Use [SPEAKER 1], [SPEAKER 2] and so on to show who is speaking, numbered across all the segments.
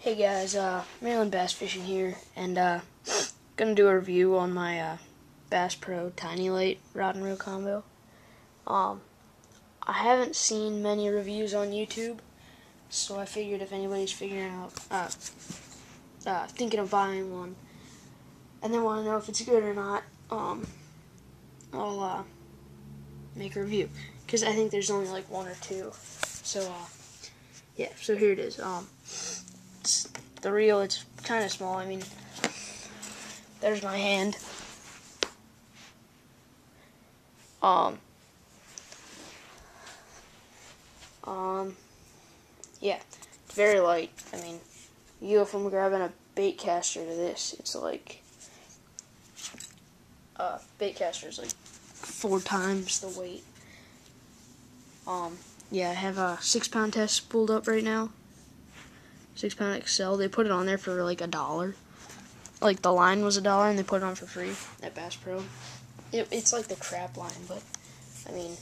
[SPEAKER 1] Hey guys, Maryland Bass Fishing here, and gonna do a review on my Bass Pro Tiny Lite rod and reel combo. I haven't seen many reviews on YouTube, so I figured if anybody's figuring out, thinking of buying one, and they want to know if it's good or not, I'll make a review, because I think there's only like one or two. So yeah, so here it is. The reel, it's kind of small. I mean, there's my hand. Yeah, it's very light. I mean, you go from grabbing a bait caster to this, it's like, bait caster is like 4 times the weight. Yeah, I have a 6-pound test spooled up right now. 6-pound XL. They put it on there for like $1. Like the line was $1, and they put it on for free at Bass Pro. It's like the crap line, but I mean,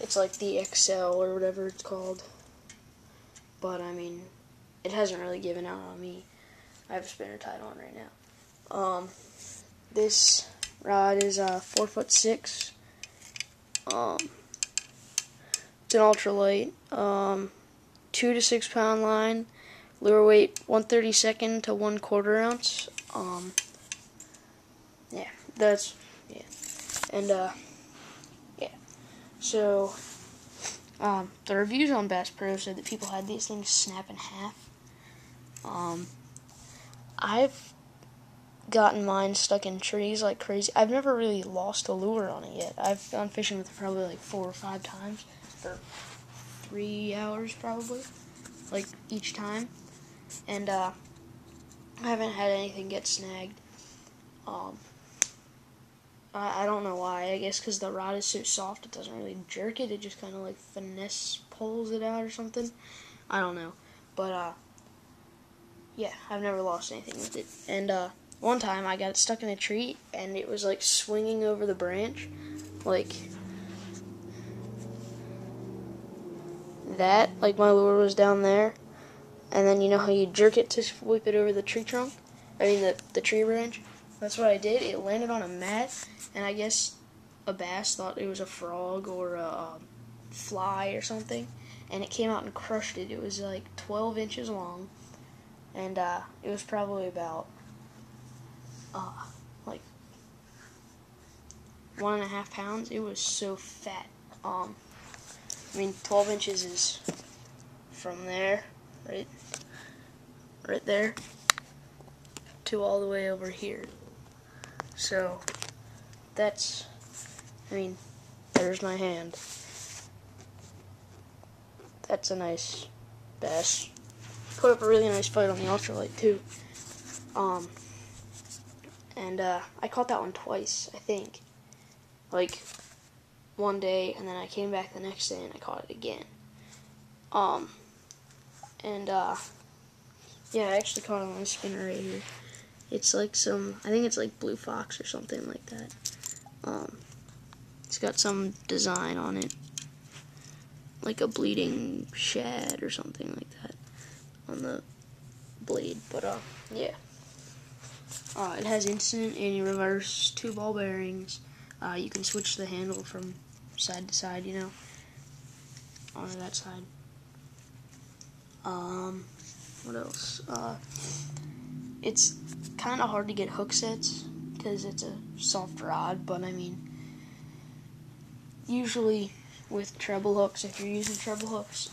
[SPEAKER 1] it's like the XL or whatever it's called. But I mean, it hasn't really given out on me. I have a spinner tied on right now. This rod is 4'6". It's an ultralight. 2 to 6 pound line, lure weight 1/32 to 1/4 ounce. Yeah, that's, yeah, and yeah. So the reviews on Bass Pro said that people had these things snap in half. I've gotten mine stuck in trees like crazy. I've never really lost a lure on it yet. I've gone fishing with it probably like 4 or 5 times for 3 hours probably, like each time, and I haven't had anything get snagged. I don't know why. I guess because the rod is so soft, it doesn't really jerk it. It just kind of like finesse pulls it out or something. I don't know, but yeah, I've never lost anything with it. And one time I got it stuck in a tree, and it was like swinging over the branch, like that. Like my lure was down there, and then you know how you jerk it to whip it over the tree trunk? I mean the tree branch? That's what I did. It landed on a mat, and I guess a bass thought it was a frog or a fly or something, and it came out and crushed it. It was like 12 inches long, and it was probably about like 1.5 pounds. It was so fat. I mean, 12 inches is from there, right there, to all the way over here. So that's, I mean, there's my hand. That's a nice bass. Put up a really nice fight on the Ultralight too. And I caught that one twice, I think. Like one day, and then I came back the next day and I caught it again. Yeah, I actually caught it on a spinner right here. It's like I think it's like blue fox or something like that. It's got some design on it, like a bleeding shad or something like that on the blade. But yeah, it has instant anti-reverse, 2 ball bearings. You can switch the handle from side to side, you know, onto that side. What else? It's kind of hard to get hook sets because it's a soft rod, but I mean, usually with treble hooks, if you're using treble hooks,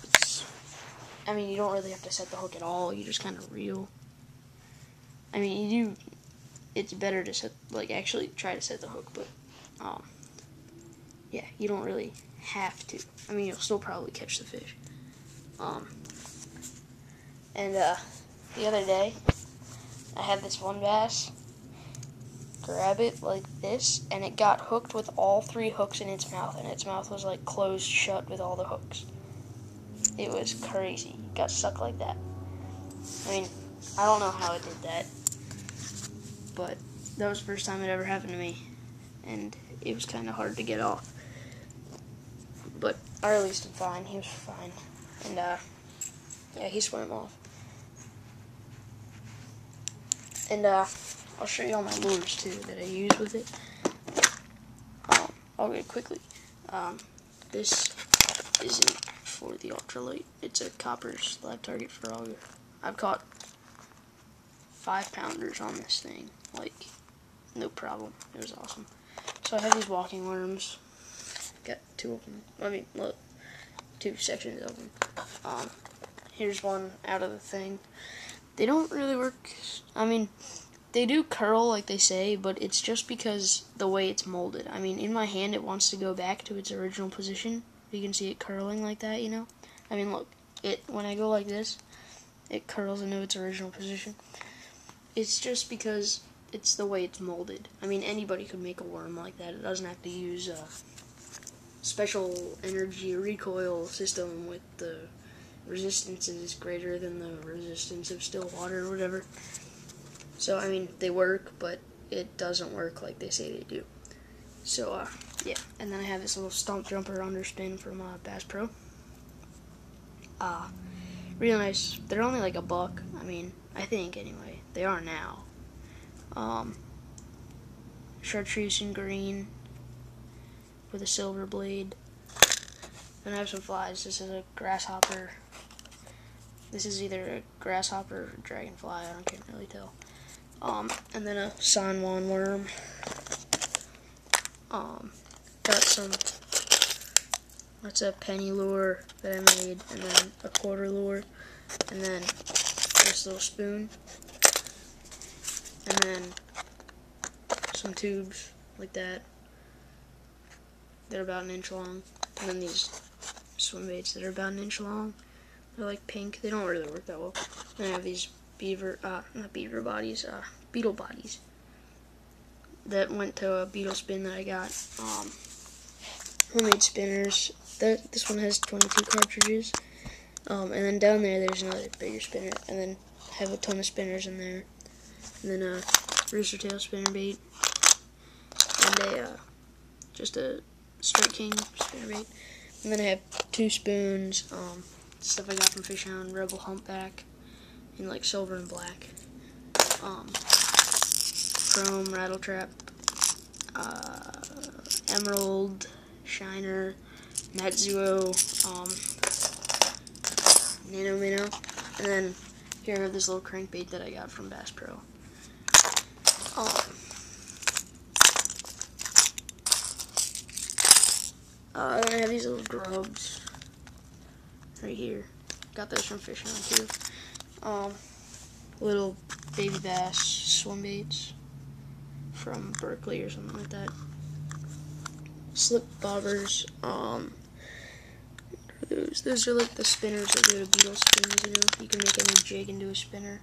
[SPEAKER 1] I mean, you don't really have to set the hook at all. You just kind of reel. I mean, it's better to actually try to set the hook, but yeah, you don't really have to. I mean, you'll still probably catch the fish. And the other day, I had this one bass grab it like this, and it got hooked with all 3 hooks in its mouth, and its mouth was like closed shut with all the hooks. It was crazy. It got stuck like that. I mean, I don't know how it did that, but that was the first time it ever happened to me, and it was kind of hard to get off. But I released him fine. He was fine, and yeah, he swam off. And I'll show you all my lures too that I use with it. Okay, quickly. This isn't for the Ultralight. It's a copper slab target for auger. I've caught 5-pounders on this thing, like no problem. It was awesome. So I have these walking worms. Got 2 of them. I mean, look, 2 sections of them. Here's one out of the thing. They don't really work. I mean, they do curl like they say, but it's just because the way it's molded. I mean, in my hand it wants to go back to its original position. You can see it curling like that, you know? I mean, look, when I go like this, it curls into its original position. It's just because it's the way it's molded. I mean, anybody could make a worm like that. It doesn't have to use a special energy recoil system with the resistance is greater than the resistance of still water or whatever. So, I mean, they work, but it doesn't work like they say they do. So, yeah. And then I have this little stomp jumper underspin from Bass Pro. Really nice. They're only like $1. I mean, I think anyway. They are now. Chartreuse in green with a silver blade. And I have some flies. This is a grasshopper. This is either a grasshopper or a dragonfly. I can't really tell. And then a San Juan worm. Got some. That's a penny lure that I made, and then a quarter lure, and then this little spoon, and then some tubes like that. They're about 1 inch long, and then these swim baits that are about 1 inch long. They're like pink. They don't really work that well. And I have these not beaver bodies, beetle bodies that went to a beetle spin that I got. Homemade spinners. This one has 22 cartridges. And then down there, there's another bigger spinner. And then I have a ton of spinners in there. And then a rooster tail spinner bait. And just a straight king spinner bait. And then I have 2 spoons. Stuff I got from Fish Hound, Rebel Humpback, in like silver and black. Chrome, Rattle Trap, Emerald, Shiner, Natsuo, Nano Minnow, and then here I have this little crankbait that I got from Bass Pro. Then I have these little grubs right here. Got those from Fish Hound too. Little baby bass swim baits from Berkeley or something like that. Slip bobbers. Those are like the spinners that go to beetle spins, you know. You can make any jig into a spinner.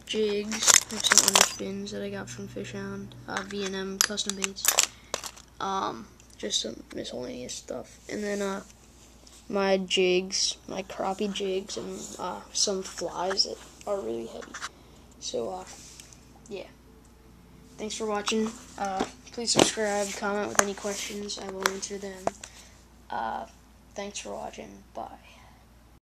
[SPEAKER 1] Jigs. I have some underspins that I got from Fish Hound. V&M custom baits. Just some miscellaneous stuff. And then my jigs, my crappie jigs, and some flies that are really heavy. So, yeah. Thanks for watching. Please subscribe, comment with any questions. I will answer them. Thanks for watching. Bye.